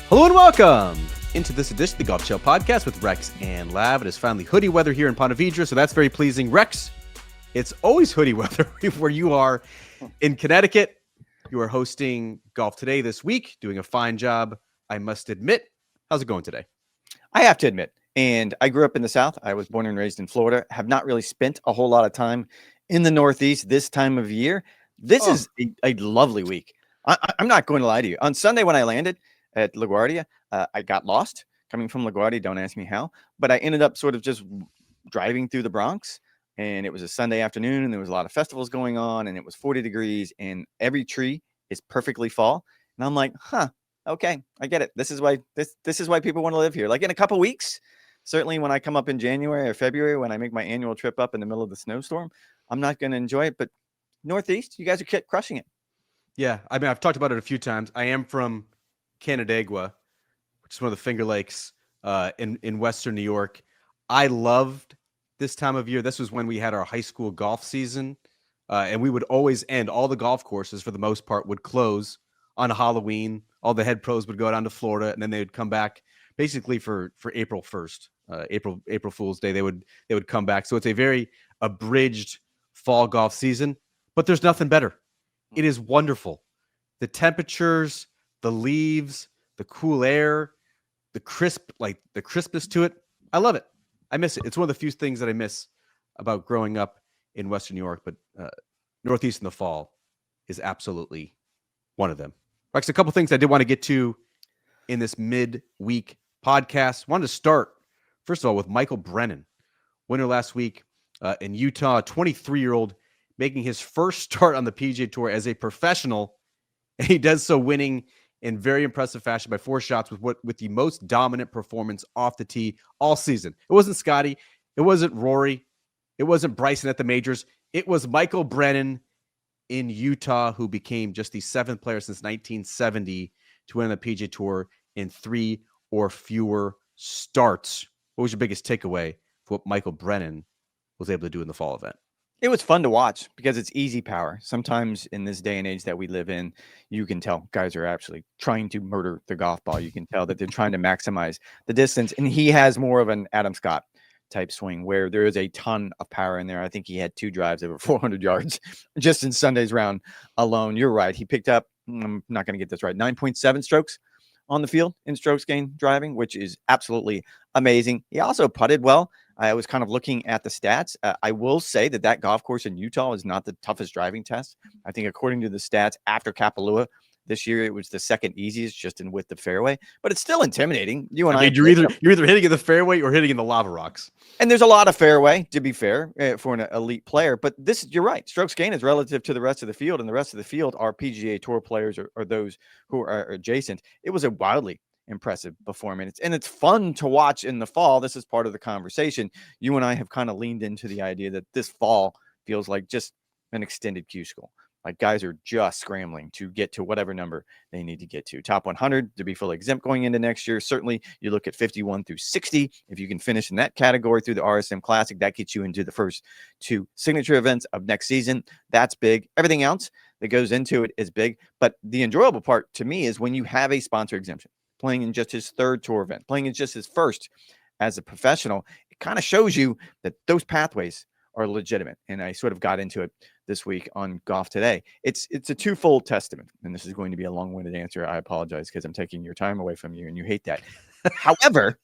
Hello and welcome into this edition of the Golf Chill Podcast with Rex and Lav. It is finally hoodie weather here in Ponte Vedra, so that's very pleasing. Rex, it's always hoodie weather where you are in Connecticut. You are hosting Golf Today this week, doing a fine job, I must admit. How's it going today? I have to admit, and I grew up in the South. I was born and raised in Florida. Have not really spent a whole lot of time in the Northeast this time of year. This is a lovely week. I'm not going to lie to you. On Sunday when I landed at LaGuardia, I got lost coming from LaGuardia. Don't ask me how, but I ended up sort of just driving through the Bronx, and it was a Sunday afternoon, and there was a lot of festivals going on, and it was 40 degrees, and every tree is perfectly fall. And I'm like, okay, I get it. This is why this is why people want to live here. Like in a couple weeks, certainly when I come up in January or February, when I make my annual trip up in the middle of the snowstorm, I'm not going to enjoy it. But Northeast, you guys are crushing it. Yeah, I mean, I've talked about it a few times. I am from Canandaigua, which is one of the Finger Lakes in Western New York. I loved this time of year. This was when we had our high school golf season, and we would always end. All the golf courses, for the most part, would close on Halloween. All the head pros would go down to Florida, and then they would come back basically for April 1st, April Fool's Day. They would come back. So it's a very abridged fall golf season, but there's nothing better. It is wonderful. The temperatures, the leaves, the cool air, the crispness to it. I love it. I miss it. It's one of the few things that I miss about growing up in Western New York, but Northeast in the fall is absolutely one of them. Rex, a couple things I did want to get to in this mid-week podcast. Wanted to start, first of all, with Michael Brennan, winner last week in Utah, a 23-year-old making his first start on the PGA Tour as a professional, and he does so winning in very impressive fashion by 4 shots with the most dominant performance off the tee all season. It wasn't Scotty. It wasn't Rory. It wasn't Bryson at the majors. It was Michael Brennan in Utah, who became just the 7th player since 1970 to win on the PGA Tour in 3 or fewer starts. What was your biggest takeaway for what Michael Brennan was able to do in the fall event? It was fun to watch because it's easy power. Sometimes in this day and age that we live in, you can tell guys are actually trying to murder the golf ball. You can tell that they're trying to maximize the distance. And he has more of an Adam Scott type swing where there is a ton of power in there. I think he had 2 drives over 400 yards just in Sunday's round alone. You're right. He picked up, I'm not going to get this right, 9.7 strokes on the field in strokes gained driving, which is absolutely amazing. He also putted well. I was kind of looking at the stats. I will say that golf course in Utah is not the toughest driving test. I think according to the stats after Kapalua this year, it was the 2nd easiest just in width of fairway, but it's still intimidating. You're either hitting in the fairway or hitting in the lava rocks. And there's a lot of fairway, to be fair, for an elite player. But you're right. Strokes gain is relative to the rest of the field, and the rest of the field are PGA Tour players or those who are adjacent. It was a wildly impressive performance, and it's fun to watch in the fall. This is part of the conversation. You and I have kind of leaned into the idea that this fall feels like just an extended Q school. Like guys are just scrambling to get to whatever number they need to get to. Top 100 to be fully exempt going into next year. Certainly, you look at 51 through 60. If you can finish in that category through the RSM Classic, that gets you into the first 2 signature events of next season. That's big. Everything else that goes into it is big. But the enjoyable part to me is when you have a sponsor exemption, playing in just his 3rd tour event, playing in just his 1st as a professional. It kind of shows you that those pathways are legitimate. And I sort of got into it this week on Golf Today. It's a twofold testament. And this is going to be a long-winded answer. I apologize because I'm taking your time away from you and you hate that. However,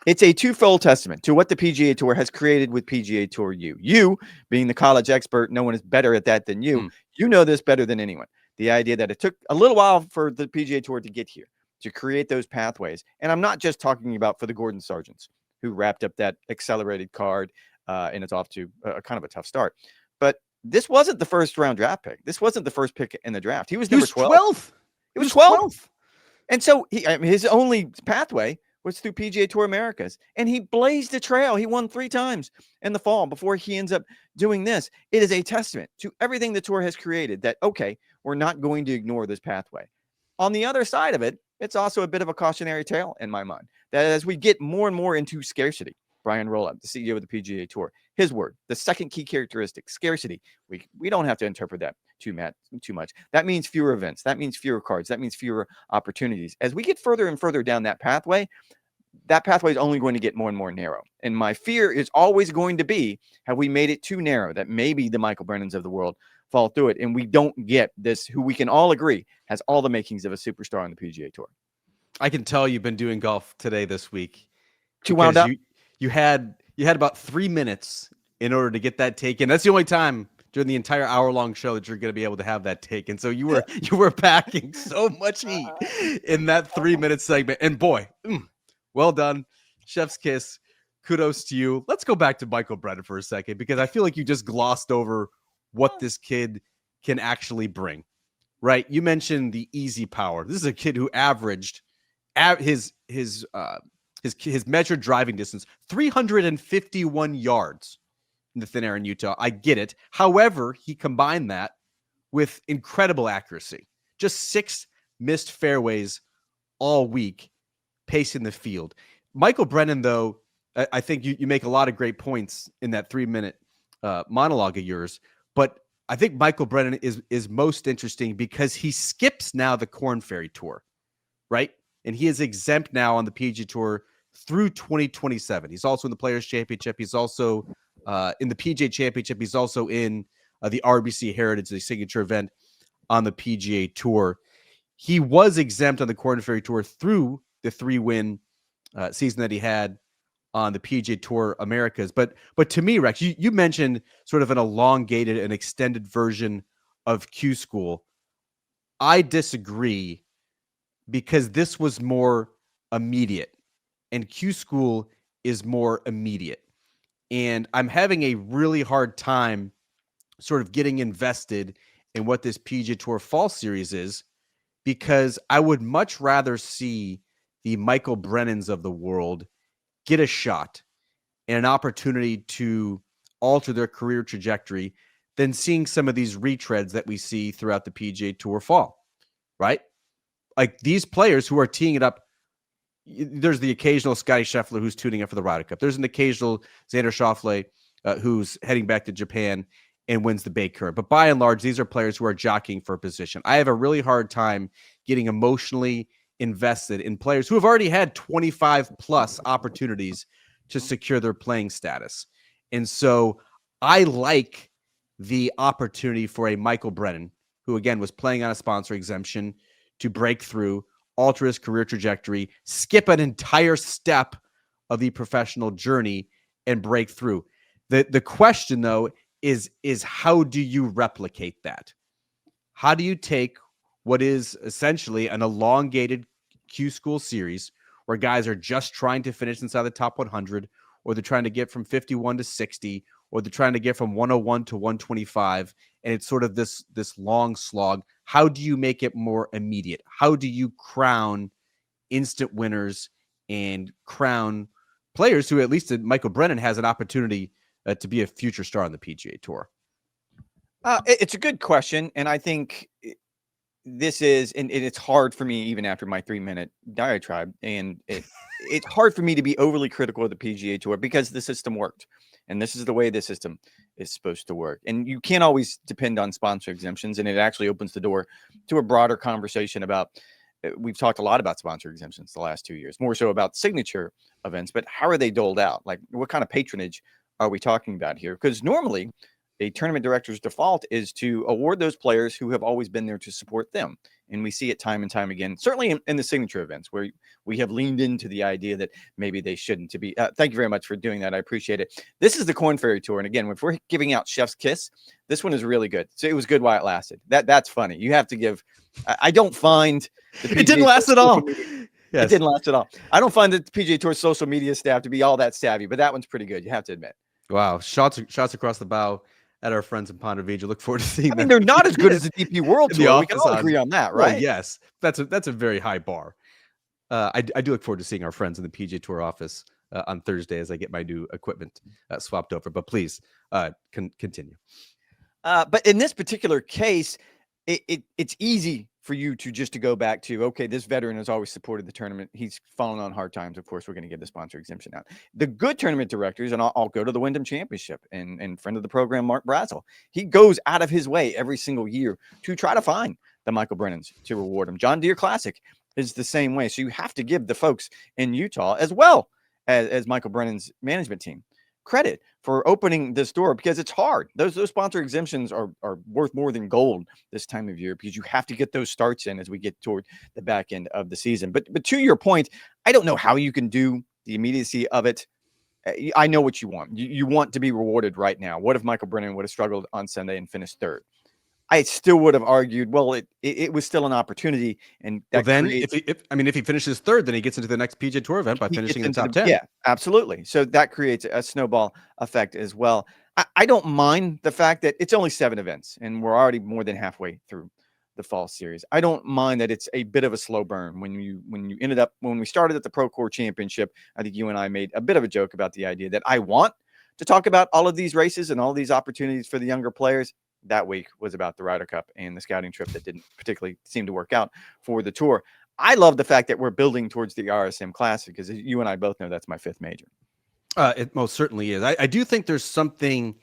it's a twofold testament to what the PGA Tour has created with PGA Tour U. You, being the college expert, no one is better at that than you. You know this better than anyone. The idea that it took a little while for the PGA Tour to get here, to create those pathways. And I'm not just talking about for the Gordon Sargents, who wrapped up that accelerated card, and it's off to a kind of a tough start. But this wasn't the 1st round draft pick. This wasn't the first pick in the draft. He was number 12. He was 12. And so his only pathway was through PGA Tour Americas. And he blazed a trail. He won 3 times in the fall before he ends up doing this. It is a testament to everything the tour has created that, okay, we're not going to ignore this pathway. On the other side of it, it's also a bit of a cautionary tale in my mind that as we get more and more into scarcity, Brian Roloff, the CEO of the PGA Tour, his word. The second key characteristic, scarcity. We don't have to interpret that too much. That means fewer events. That means fewer cards. That means fewer opportunities. As we get further and further down that pathway is only going to get more and more narrow. And my fear is always going to be, have we made it too narrow that maybe the Michael Brennans of the world fall through it and we don't get this, who we can all agree has all the makings of a superstar on the PGA Tour. I can tell you've been doing golf today this week. Too wound up? You had about 3 minutes in order to get that taken. That's the only time during the entire hour-long show that you're going to be able to have that taken. So you were packing so much heat in that 3-minute segment. And boy, well done. Chef's kiss. Kudos to you. Let's go back to Michael Brennan for a second, because I feel like you just glossed over what this kid can actually bring, right? You mentioned the easy power. This is a kid who averaged his measured driving distance 351 yards in the thin air in Utah. I get it. However, he combined that with incredible accuracy. Just 6 missed fairways all week, pacing the field. Michael Brennan, though, I think you make a lot of great points in that 3-minute monologue of yours. But I think Michael Brennan is most interesting because he skips now the Korn Ferry Tour, right? And he is exempt now on the PGA Tour through 2027. He's also in the Players Championship. He's also in the PGA Championship. He's also in the RBC Heritage, the signature event on the PGA Tour. He was exempt on the Korn Ferry Tour through the 3-win season that he had on the PGA Tour Americas. But to me, Rex, you mentioned sort of an elongated and extended version of Q School. I disagree, because this was more immediate and Q School is more immediate. And I'm having a really hard time sort of getting invested in what this PGA Tour Fall Series is, because I would much rather see the Michael Brennans of the world get a shot and an opportunity to alter their career trajectory than seeing some of these retreads that we see throughout the PGA Tour Fall, right? Like these players who are teeing it up, there's the occasional Scotty Scheffler who's tuning up for the Ryder Cup. There's an occasional Xander Schauffele who's heading back to Japan and wins the Bay Current. But by and large, these are players who are jockeying for a position. I have a really hard time getting emotionally invested in players who have already had 25 plus opportunities to secure their playing status. And so I like the opportunity for a Michael Brennan, who again was playing on a sponsor exemption, to break through, alter his career trajectory, skip an entire step of the professional journey and break through. The question, though, is how do you replicate that? How do you take what is essentially an elongated Q School series where guys are just trying to finish inside the top 100, or they're trying to get from 51 to 60, or they're trying to get from 101 to 125, and it's sort of this long slog. How do you make it more immediate? How do you crown instant winners and crown players who, at least Michael Brennan, has an opportunity to be a future star on the PGA Tour? It's a good question, and I think this is, and it's hard for me even after my 3-minute diatribe, and it's hard for me to be overly critical of the PGA Tour because the system worked, and this is the way the system is supposed to work. And you can't always depend on sponsor exemptions, and it actually opens the door to a broader conversation about, we've talked a lot about sponsor exemptions the last 2 years, more so about signature events, but how are they doled out? Like, what kind of patronage are we talking about here? Because normally a tournament director's default is to award those players who have always been there to support them. And we see it time and time again, certainly in the signature events, where we have leaned into the idea that maybe they shouldn't to be. Thank you very much for doing that. I appreciate it. This is the Korn Ferry Tour. And again, if we're giving out Chef's Kiss, this one is really good. So it was good while it lasted. That's funny. You have to give. I don't find it didn't last at all. Yes. It didn't last at all. I don't find the PGA Tour social media staff to be all that savvy, but that one's pretty good. You have to admit. Wow. Shots across the bow at our friends in Ponte Vedra. Look forward to seeing them. I mean, they're not as good as the DP World Tour. We can all agree on that, right? Well, yes. That's a very high bar. I do look forward to seeing our friends in the PGA Tour office on Thursday as I get my new equipment swapped over. But please continue. But in this particular case, it's easy for you to go back to, okay, this veteran has always supported the tournament. He's fallen on hard times. Of course, we're going to give the sponsor exemption out. The good tournament directors, and I'll go to the Wyndham Championship, and friend of the program, Mark Brazel, he goes out of his way every single year to try to find the Michael Brennans to reward him. John Deere Classic is the same way. So you have to give the folks in Utah, as well as Michael Brennan's management team, credit for opening this door, because it's hard. Those sponsor exemptions are worth more than gold this time of year, because you have to get those starts in as we get toward the back end of the season. But to your point, I don't know how you can do the immediacy of it. I know what you want. You want to be rewarded right now. What if Michael Brennan would have struggled on Sunday and finished third? I still would have argued, well, it was still an opportunity, and that then if he finishes third, then he gets into the next PGA Tour event by finishing in the top 10. Yeah, absolutely. So that creates a snowball effect as well. I don't mind the fact that it's only 7 events, and we're already more than halfway through the fall series. I don't mind that it's a bit of a slow burn. When we started at the Pro Core Championship, I think you and I made a bit of a joke about the idea that I want to talk about all of these races and all these opportunities for the younger players. That week was about the Ryder Cup and the scouting trip that didn't particularly seem to work out for the tour. I love the fact that we're building towards the RSM Classic, because you and I both know that's my 5th major. It most certainly is. I do think there's something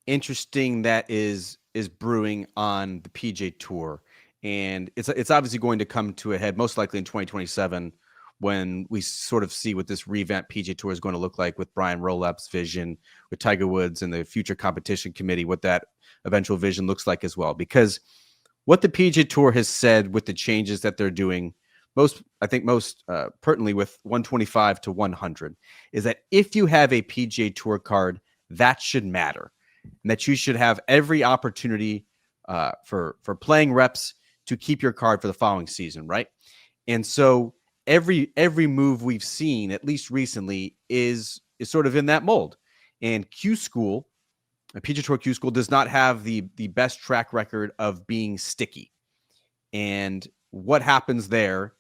interesting that is brewing on the PGA Tour, and it's obviously going to come to a head most likely in 2027, when we sort of see what this revamped PGA Tour is going to look like, with Brian Rolep's vision, with Tiger Woods and the future competition committee, what that eventual vision looks like as well. Because what the PGA Tour has said with the changes that they're doing, most pertinently with 125 to 100, is that if you have a PGA Tour card, that should matter, and that you should have every opportunity for playing reps to keep your card for the following season, right? And so every move we've seen, at least recently, is sort of in that mold. And Q School, a PGA Tour Q School, does not have the best track record of being sticky. And what happens there,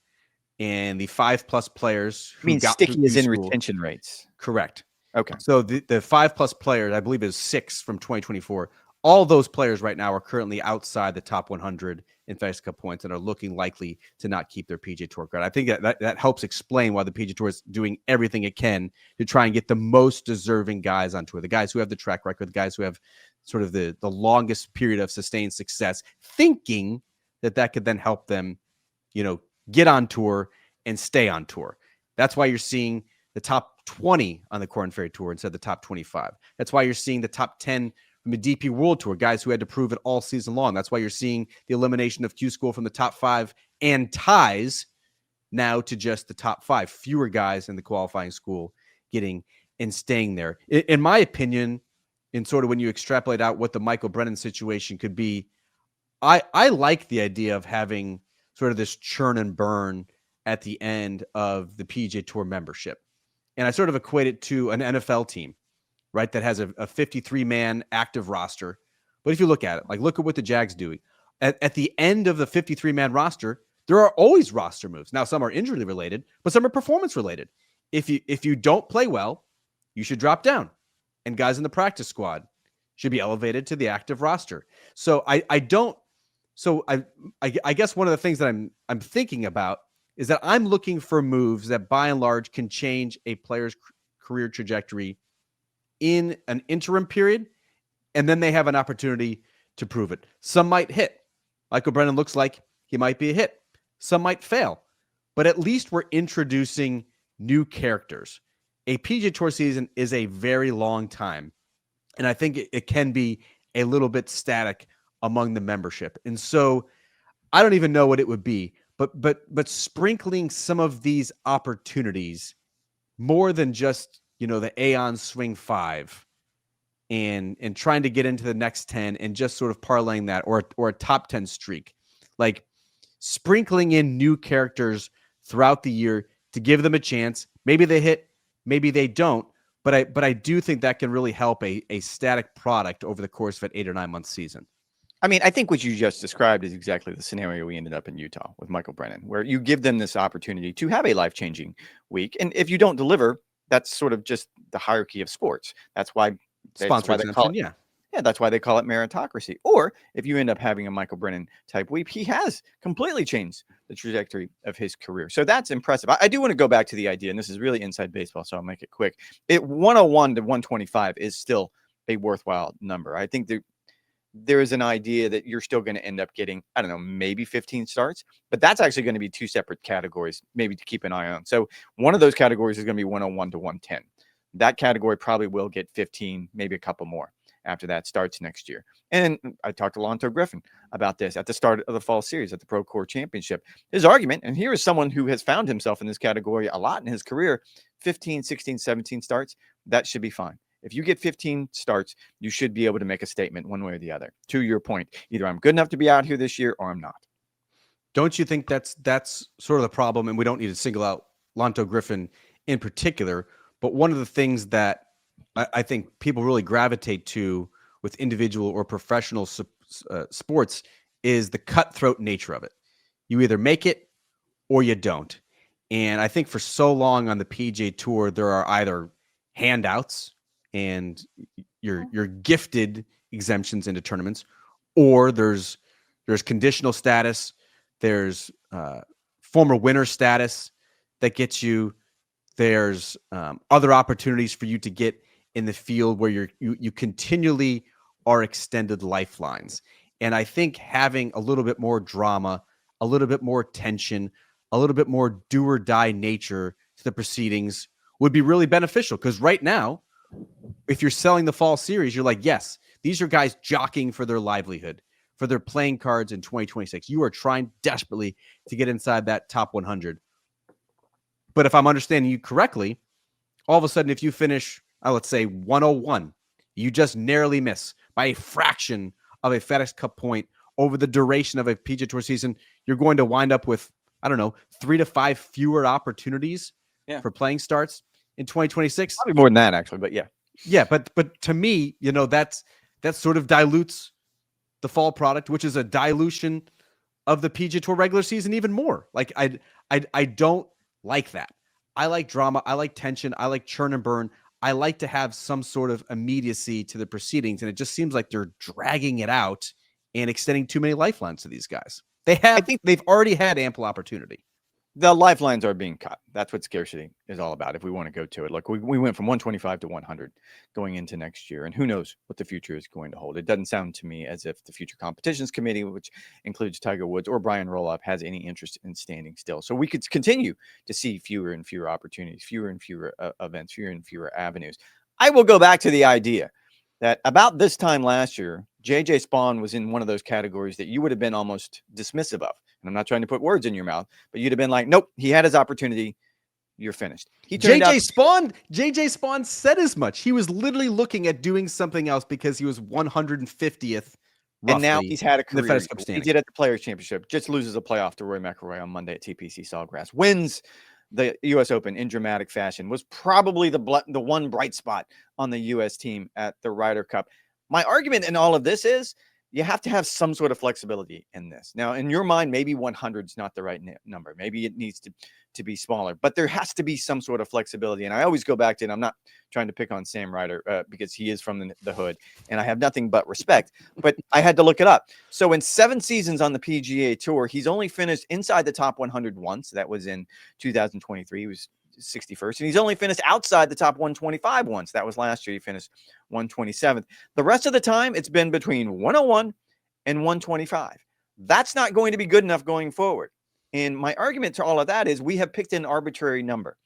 and the 5+ players who got sticky is in retention rates. Correct. Okay. So the 5+ players, I believe, is 6 from 2024. All those players right now are currently outside the top 100 in FedEx Cup points and are looking likely to not keep their PGA Tour card. I think that helps explain why the PGA Tour is doing everything it can to try and get the most deserving guys on tour, the guys who have the track record, the guys who have sort of the longest period of sustained success, thinking that could then help them, get on tour and stay on tour. That's why you're seeing the top 20 on the Korn Ferry Tour instead of the top 25. That's why you're seeing the top 10 from the DP World Tour, guys who had to prove it all season long. That's why you're seeing the elimination of Q School from the top 5 and ties now to just the top 5. Fewer guys in the qualifying school getting and staying there. In my opinion, in sort of when you extrapolate out what the Michael Brennan situation could be, I like the idea of having sort of this churn and burn at the end of the PGA Tour membership. And I sort of equate it to an NFL team, right, that has a 53-man active roster. But if you look at it, look at what the Jags do. At the end of the 53-man roster, there are always roster moves. Now, some are injury related, but some are performance related. If you don't play well, you should drop down. And guys in the practice squad should be elevated to the active roster. So I guess one of the things that I'm thinking about is that I'm looking for moves that by and large can change a player's career trajectory in an interim period, and then they have an opportunity to prove it. Some might hit. Michael Brennan looks like he might be a hit. Some might fail. But at least we're introducing new characters. A PGA Tour season is a very long time, and I think it can be a little bit static among the membership. And so I don't even know what it would be, but sprinkling some of these opportunities more than just, the Aon Swing 5 and trying to get into the next 10 and just sort of parlaying that, or a top 10 streak, like sprinkling in new characters throughout the year to give them a chance. Maybe they hit, maybe they don't, but I do think that can really help a static product over the course of an 8 or 9 month season. I think what you just described is exactly the scenario we ended up in Utah with Michael Brennan, where you give them this opportunity to have a life-changing week. And if you don't deliver, that's sort of just the hierarchy of sports. That's why Sponsor they call it. Yeah. Yeah, that's why they call it meritocracy. Or if you end up having a Michael Brennan type week, he has completely changed the trajectory of his career. So that's impressive. I do want to go back to the idea, and this is really inside baseball, so I'll make it quick. 101 to 125 is still a worthwhile number. I think there is an idea that you're still going to end up getting, I don't know, maybe 15 starts, but that's actually going to be two separate categories, maybe to keep an eye on. So one of those categories is going to be 101 to 110. That category probably will get 15, maybe a couple more after that starts next year. And I talked to Lonto Griffin about this at the start of the fall series at the Pro Core Championship. His argument, and here is someone who has found himself in this category a lot in his career, 15, 16, 17 starts, that should be fine. If you get 15 starts, you should be able to make a statement one way or the other. To your point, either I'm good enough to be out here this year or I'm not. Don't you think that's sort of the problem? And we don't need to single out Lonto Griffin in particular, but one of the things that I think people really gravitate to with individual or professional sports is the cutthroat nature of it. You either make it or you don't. And I think for so long on the PGA Tour, there are either handouts and you're gifted exemptions into tournaments, or there's conditional status, there's former winner status that gets you, there's other opportunities for you to get in the field where you continually are extended lifelines. And I think having a little bit more drama, a little bit more tension, a little bit more do or die nature to the proceedings would be really beneficial. Because right now, if you're selling the fall series, you're like, yes, these are guys jockeying for their livelihood, for their playing cards in 2026. You are trying desperately to get inside that top 100. But if I'm understanding you correctly, all of a sudden, if you finish, let's say 101, you just narrowly miss by a fraction of a FedEx Cup point over the duration of a PGA Tour season, you're going to wind up with, I don't know, 3 to 5 fewer opportunities for playing starts in 2026. Probably more than that, actually, but yeah. Yeah, but to me, that sort of dilutes the fall product, which is a dilution of the PGA Tour regular season even more. Like I don't like that. I like drama. I like tension. I like churn and burn. I like to have some sort of immediacy to the proceedings, and it just seems like they're dragging it out and extending too many lifelines to these guys. I think they've already had ample opportunity. The lifelines are being cut. That's what scarcity is all about. If we want to go to it, look, we went from 125 to 100 going into next year, and who knows what the future is going to hold. It doesn't sound to me as if the Future Competitions Committee, which includes Tiger Woods or Brian Roloff, has any interest in standing still. So we could continue to see fewer and fewer opportunities, fewer and fewer events, fewer and fewer avenues. I will go back to the idea that about this time last year, JJ Spawn was in one of those categories that you would have been almost dismissive of. And I'm not trying to put words in your mouth, but you'd have been like, nope, he had his opportunity. You're finished. JJ Spawn said as much. He was literally looking at doing something else because he was 150th. And now he's had a career. He did at the Players Championship, just loses a playoff to Rory McIlroy on Monday at TPC Sawgrass, wins the U.S. Open in dramatic fashion, was probably the one bright spot on the U.S. team at the Ryder Cup. My argument in all of this is you have to have some sort of flexibility in this. Now, in your mind, maybe 100 is not the right number. Maybe it needs to be smaller, but there has to be some sort of flexibility. And I always go back to, and I'm not trying to pick on Sam Ryder because he is from the hood and I have nothing but respect, but I had to look it up. So in 7 seasons on the PGA Tour, he's only finished inside the top 100 once. That was in 2023. He was 61st, and he's only finished outside the top 125 once. That was last year. He finished 127th. The rest of the time, it's been between 101 and 125. That's not going to be good enough going forward. And my argument to all of that is we have picked an arbitrary number.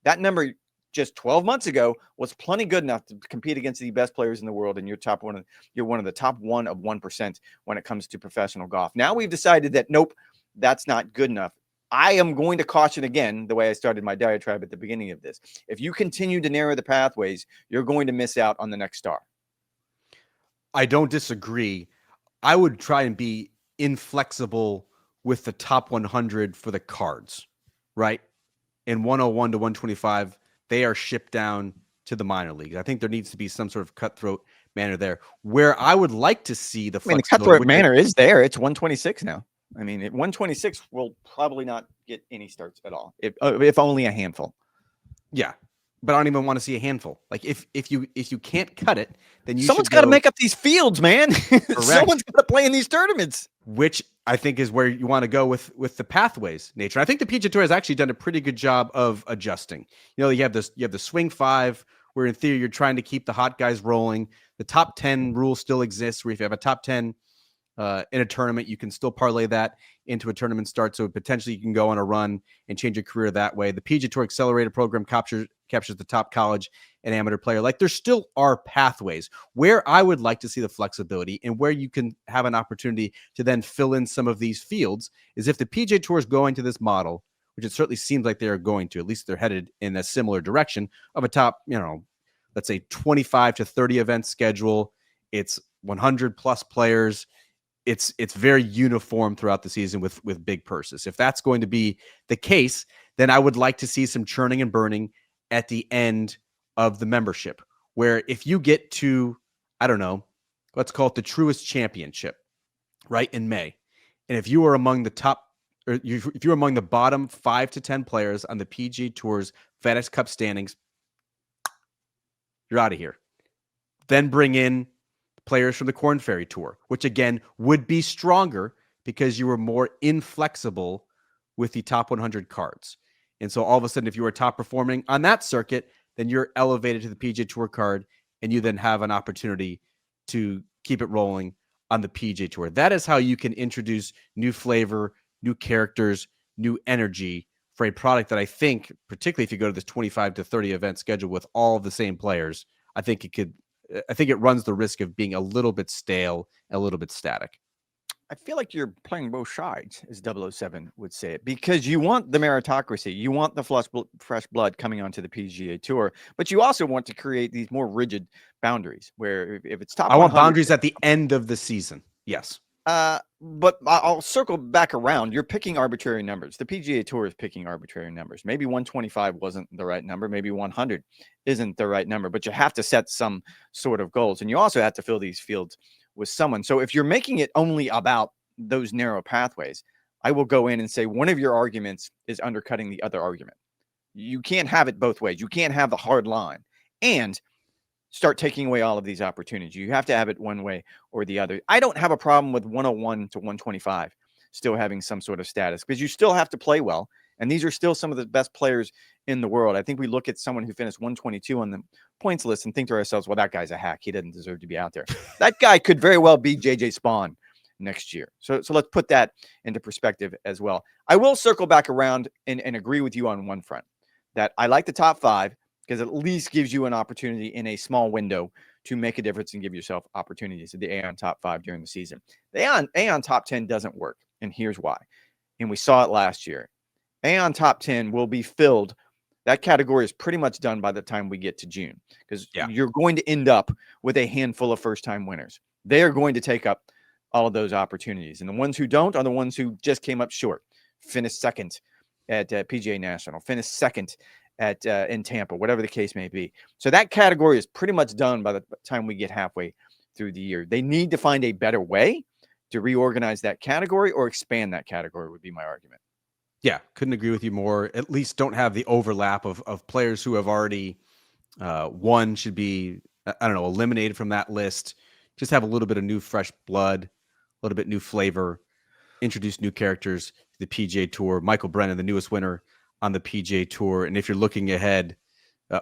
That number just 12 months ago was plenty good enough to compete against the best players in the world, and you're one of the top 1% of 1% when it comes to professional golf. Now we've decided that nope, that's not good enough. I am going to caution again, the way I started my diatribe at the beginning of this. If you continue to narrow the pathways, you're going to miss out on the next star. I don't disagree. I would try and be inflexible with the top 100 for the cards, right? In 101 to 125, they are shipped down to the minor leagues. I think there needs to be some sort of cutthroat manner there. Where I would like to see the the cutthroat manner is there. It's 126 now. I mean, at 126 will probably not get any starts at all, if only a handful. Yeah. but I don't even want to see a handful. Like if you can't cut it, then you Someone's should got to go make up these fields, man. correct, Someone's got to play in these tournaments. which I think is where you want to go with the pathways nature. I think the PGA Tour has actually done a pretty good job of adjusting. You know, you have the swing 5, where in theory you're trying to keep the hot guys rolling. The top 10 rule still exists, where if you have a top 10 in a tournament, you can still parlay that into a tournament start. So potentially you can go on a run and change your career that way. The PGA Tour Accelerator program captures the top college and amateur player. Like there still are pathways. Where I would like to see the flexibility and where you can have an opportunity to then fill in some of these fields is if the PGA Tour is going to this model, which it certainly seems like they are going to, at least they're headed in a similar direction of a top, let's say 25 to 30 event schedule. It's 100 plus players. It's very uniform throughout the season with big purses. If that's going to be the case, then I would like to see some churning and burning at the end of the membership, where if you get to, I don't know, let's call it the Truist Championship, right, in May, and if you are among the top, or if you're among the bottom 5 to 10 players on the PGA Tour's FedEx Cup standings, you're out of here. Then bring in players from the Korn Ferry Tour, which again would be stronger because you were more inflexible with the top 100 cards. And so all of a sudden, if you were top performing on that circuit, then you're elevated to the PGA Tour card, and you then have an opportunity to keep it rolling on the PGA Tour. That is how you can introduce new flavor, new characters, new energy for a product that I think, particularly if you go to this 25 to 30 event schedule with all of the same players, I think it runs the risk of being a little bit stale, a little bit static. I feel like you're playing both sides, as 007 would say it, because you want the meritocracy. You want the fresh blood coming onto the PGA Tour, but you also want to create these more rigid boundaries where if it's top I want 100, boundaries at the end of the season. Yes. but I'll circle back around. You're picking arbitrary numbers. The PGA Tour is picking arbitrary numbers. Maybe 125 wasn't the right number. Maybe 100 isn't the right number, but you have to set some sort of goals. And you also have to fill these fields with someone. So if you're making it only about those narrow pathways, I will go in and say one of your arguments is undercutting the other argument. You can't have it both ways. You can't have the hard line and start taking away all of these opportunities. You have to have it one way or the other. I don't have a problem with 101 to 125 still having some sort of status because you still have to play well. And these are still some of the best players in the world. I think we look at someone who finished 122 on the points list and think to ourselves, well, that guy's a hack. He doesn't deserve to be out there. That guy could very well be JJ Spawn next year. So let's put that into perspective as well. I will circle back around and agree with you on one front that I like the top 5 because it at least gives you an opportunity in a small window to make a difference and give yourself opportunities at the Aon top 5 during the season. The Aon top 10 doesn't work, and here's why. And we saw it last year. Aon top 10 will be filled. That category is pretty much done by the time we get to June because you're going to end up with a handful of first-time winners. They are going to take up all of those opportunities. And the ones who don't are the ones who just came up short, finished second at PGA National, finished second at in Tampa, whatever the case may be. So that category is pretty much done by the time we get halfway through the year. They need to find a better way to reorganize that category or expand that category would be my argument. Yeah, couldn't agree with you more. At least don't have the overlap of players who have already won should be, I don't know, eliminated from that list. Just have a little bit of new, fresh blood, a little bit new flavor, introduce new characters to the PGA Tour. Michael Brennan, the newest winner on the PGA Tour. And if you're looking ahead,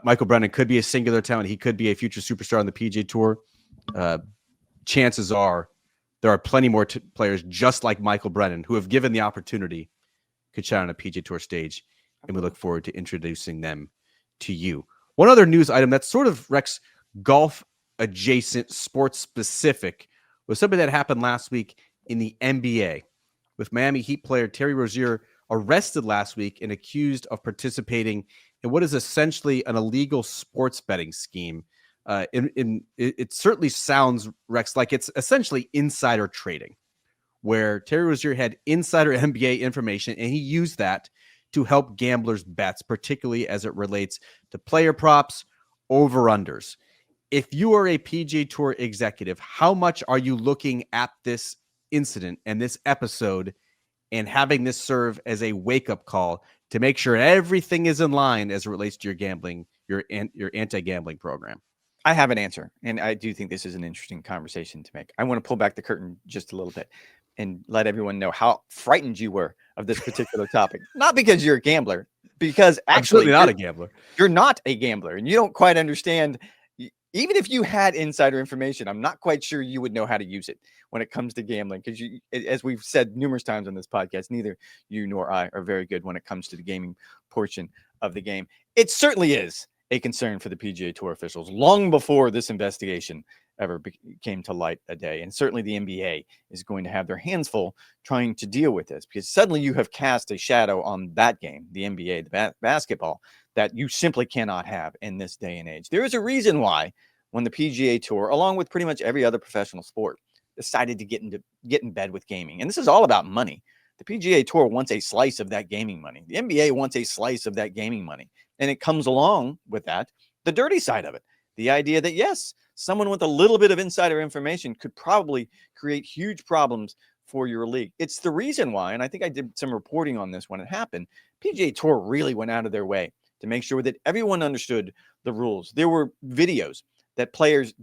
Michael Brennan could be a singular talent. He could be a future superstar on the PGA Tour. Chances are there are plenty more players just like Michael Brennan who have given the opportunity could shine on a PGA Tour stage, and we look forward to introducing them to you. One other news item that's sort of Rex golf adjacent, sports specific, was something that happened last week in the NBA with Miami Heat player Terry Rozier arrested last week and accused of participating in what is essentially an illegal sports betting scheme. It certainly sounds, Rex, like it's essentially insider trading, where Terry Rozier had insider NBA information, and he used that to help gamblers' bets, particularly as it relates to player props, over-unders. If you are a PGA Tour executive, how much are you looking at this incident and this episode and having this serve as a wake-up call to make sure everything is in line as it relates to your gambling your anti-gambling program? I have an answer, and I do think this is an interesting conversation to make. I want to pull back the curtain just a little bit and let everyone know how frightened you were of this particular topic. Not because you're a gambler, because I'm actually certainly not a gambler. you're not a gambler, and you don't quite understand. Even if you had insider information, I'm not quite sure you would know how to use it when it comes to gambling, because as we've said numerous times on this podcast, neither you nor I are very good when it comes to the gaming portion of the game. It certainly is a concern for the PGA Tour officials long before this investigation ever came to light a day. And certainly the NBA is going to have their hands full trying to deal with this, because suddenly you have cast a shadow on that game, the NBA, the basketball, that you simply cannot have in this day and age. There is a reason why when the PGA Tour, along with pretty much every other professional sport, decided to get in bed with gaming. And this is all about money. The PGA Tour wants a slice of that gaming money. The NBA wants a slice of that gaming money. And it comes along with that, the dirty side of it. The idea that, yes, someone with a little bit of insider information could probably create huge problems for your league. It's the reason why, and I think I did some reporting on this when it happened, PGA Tour really went out of their way to make sure that everyone understood the rules. There were videos that players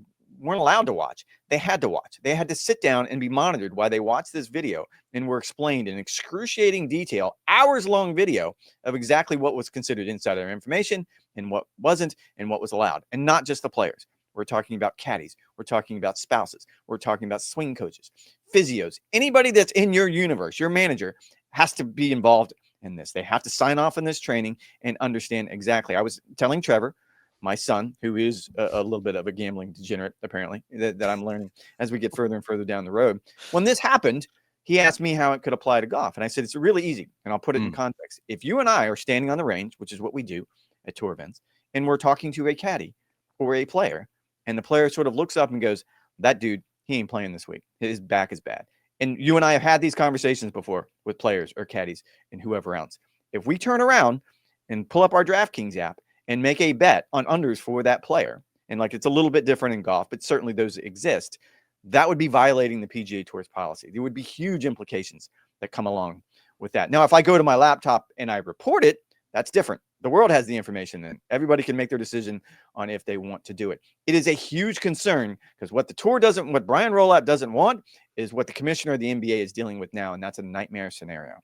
weren't allowed to watch. They had to watch. They had to sit down and be monitored while they watched this video and were explained in excruciating detail, hours-long video of exactly what was considered insider information and what wasn't and what was allowed. And not just the players. We're talking about caddies. We're talking about spouses. We're talking about swing coaches, physios. Anybody that's in your universe, your manager, has to be involved in this. They have to sign off on this training and understand exactly. I was telling Trevor, my son, who is a little bit of a gambling degenerate, apparently, that I'm learning as we get further and further down the road. When this happened, he asked me how it could apply to golf. And I said, it's really easy. And I'll put it in context. If you and I are standing on the range, which is what we do at tour events, and we're talking to a caddy or a player, and the player sort of looks up and goes, that dude, he ain't playing this week. His back is bad. And you and I have had these conversations before with players or caddies and whoever else. If we turn around and pull up our DraftKings app and make a bet on unders for that player, and like it's a little bit different in golf, but certainly those exist, that would be violating the PGA Tour's policy. There would be huge implications that come along with that. Now, if I go to my laptop and I report it, that's different. The world has the information then. Everybody can make their decision on if they want to do it. It is a huge concern because what the tour doesn't, what Brian Rolapp doesn't want is what the commissioner of the NBA is dealing with now, and that's a nightmare scenario.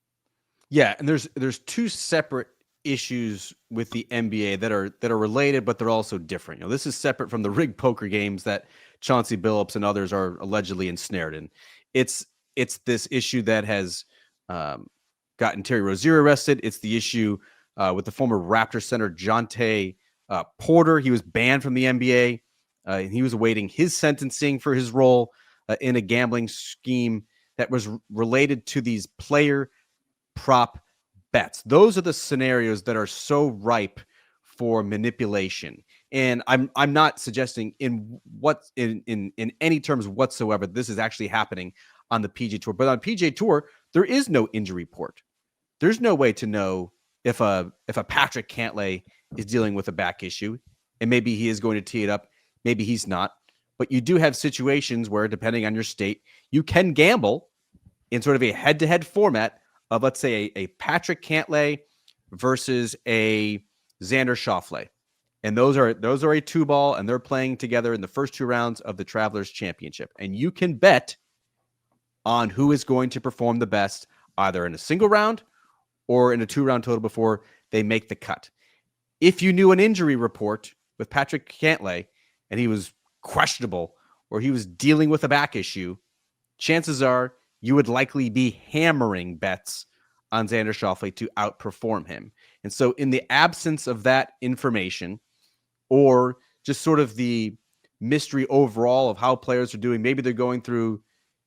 Yeah, and there's two separate issues with the NBA that are related, but they're also different. You know, this is separate from the rigged poker games that Chauncey Billups and others are allegedly ensnared in. It's this issue that has gotten Terry Rozier arrested. It's the issue with the former Raptor center Jonte Porter. He was banned from the NBA. And he was awaiting his sentencing for his role in a gambling scheme that was related to these player prop bets. Those are the scenarios that are so ripe for manipulation. And I'm not suggesting in any terms whatsoever this is actually happening on the PGA Tour. But on PGA Tour, there is no injury report. There's no way to know if a Patrick Cantlay is dealing with a back issue, and maybe he is going to tee it up, maybe he's not. But you do have situations where, depending on your state, you can gamble in sort of a head-to-head format of, let's say, a Patrick Cantlay versus a Xander Schauffele. And those are a two-ball, and they're playing together in the first two rounds of the Travelers Championship. And you can bet on who is going to perform the best, either in a single round or in a two-round total before they make the cut. If you knew an injury report with Patrick Cantlay and he was questionable or he was dealing with a back issue, chances are you would likely be hammering bets on Xander Schauffele to outperform him. And so in the absence of that information, or just sort of the mystery overall of how players are doing, maybe they're going through,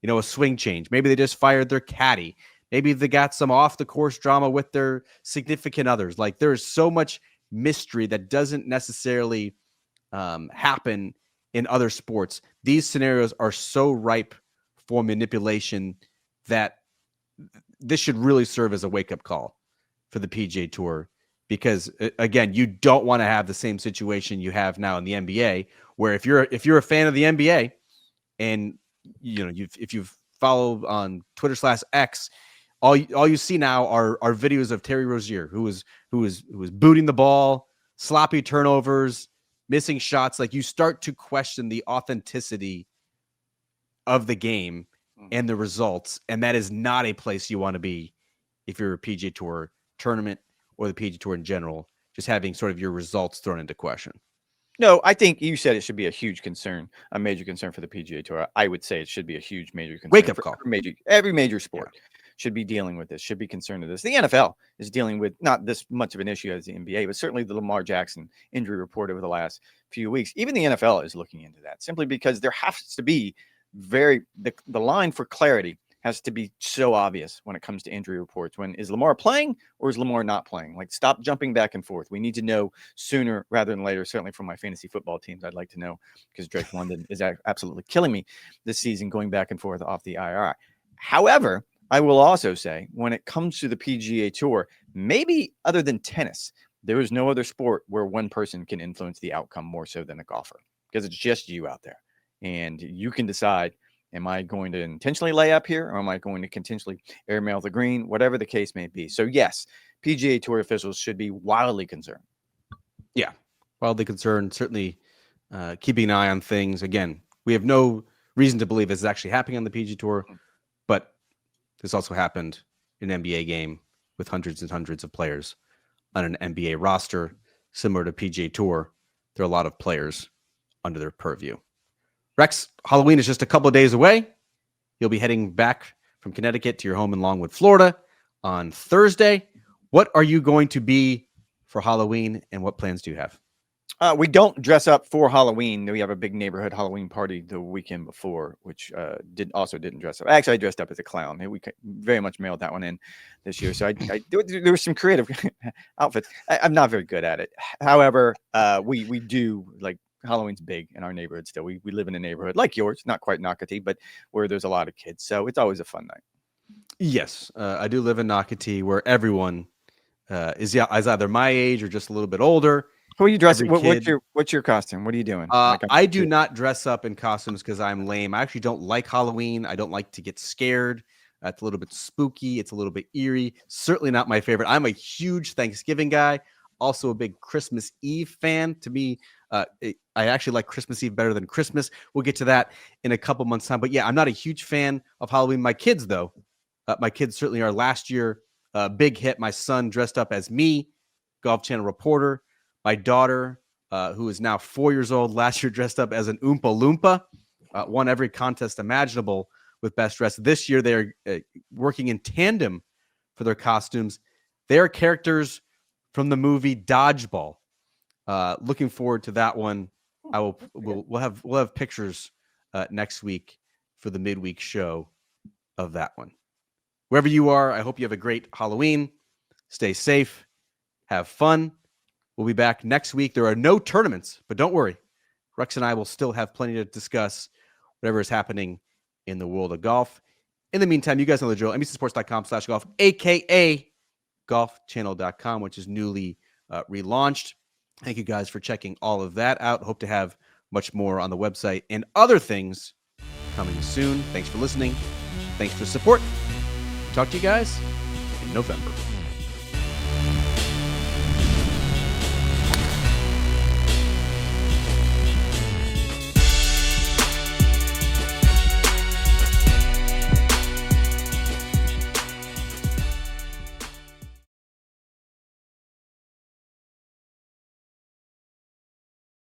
a swing change. Maybe they just fired their caddy. Maybe they got some off the course drama with their significant others. Like, there's so much mystery that doesn't necessarily happen in other sports. These scenarios are so ripe for manipulation that this should really serve as a wake-up call for the PGA Tour, because again, you don't want to have the same situation you have now in the NBA, where if you're a fan of the NBA and if you've followed on Twitter/X, all you see now are videos of Terry Rozier, who was booting the ball sloppy turnovers, missing shots, like you start to question the authenticity of the game and the results. And that is not a place you want to be if you're a PGA Tour tournament or the PGA Tour in general, just having sort of your results thrown into question. No, I think you said it should be a huge concern, a major concern for the PGA Tour. I would say it should be a huge major concern. Wake up call. Every major sport should be dealing with this, should be concerned with this. The NFL is dealing with not this much of an issue as the NBA, but certainly the Lamar Jackson injury report over the last few weeks. Even the NFL is looking into that simply because there has to be the line for clarity has to be so obvious when it comes to injury reports. When is Lamar playing or is Lamar not playing? Like, stop jumping back and forth. We need to know sooner rather than later. Certainly from my fantasy football teams, I'd like to know, because Drake London is absolutely killing me this season, going back and forth off the IR. However, I will also say, when it comes to the PGA Tour, maybe other than tennis, there is no other sport where one person can influence the outcome more so than a golfer, because it's just you out there. And you can decide, am I going to intentionally lay up here, or am I going to continually airmail the green, whatever the case may be? So yes, PGA Tour officials should be wildly concerned. Yeah, wildly concerned. Certainly keeping an eye on things. Again, we have no reason to believe this is actually happening on the PGA Tour, but this also happened in an NBA game with hundreds and hundreds of players on an NBA roster. Similar to PGA Tour, there are a lot of players under their purview. Rex, Halloween is just a couple of days away. You'll be heading back from Connecticut to your home in Longwood, Florida on Thursday. What are you going to be for Halloween, and what plans do you have? We don't dress up for Halloween. We have a big neighborhood Halloween party the weekend before, which didn't dress up. Actually, I dressed up as a clown. We very much mailed that one in this year. So there were some creative outfits. I'm not very good at it. However, we do, like, Halloween's big in our neighborhood still. We live in a neighborhood like yours, not quite Nocatee, but where there's a lot of kids. So it's always a fun night. Yes, I do live in Nocatee, where everyone is either my age or just a little bit older. Who are you dressing? What's your costume? What are you doing? I do not dress up in costumes because I'm lame. I actually don't like Halloween. I don't like to get scared. It's a little bit spooky. It's a little bit eerie. Certainly not my favorite. I'm a huge Thanksgiving guy. Also a big Christmas Eve fan. To me, I actually like Christmas Eve better than Christmas. We'll get to that in a couple months' time. But yeah, I'm not a huge fan of Halloween. My kids, though, my kids certainly are. Last year, big hit. My son dressed up as me, Golf Channel reporter. My daughter, who is now 4 years old, last year dressed up as an Oompa Loompa, won every contest imaginable with best dress. This year, they're working in tandem for their costumes. They are characters from the movie Dodgeball. Looking forward to that one. We'll have pictures next week for the midweek show of that one. Wherever you are, I hope you have a great Halloween. Stay safe. Have fun. We'll be back next week. There are no tournaments, but don't worry. Rex and I will still have plenty to discuss whatever is happening in the world of golf. In the meantime, you guys know the drill. NBCSports.com/golf, a.k.a. golfchannel.com, which is newly relaunched. Thank you guys for checking all of that out. Hope to have much more on the website and other things coming soon. Thanks for listening. Thanks for support. Talk to you guys in November.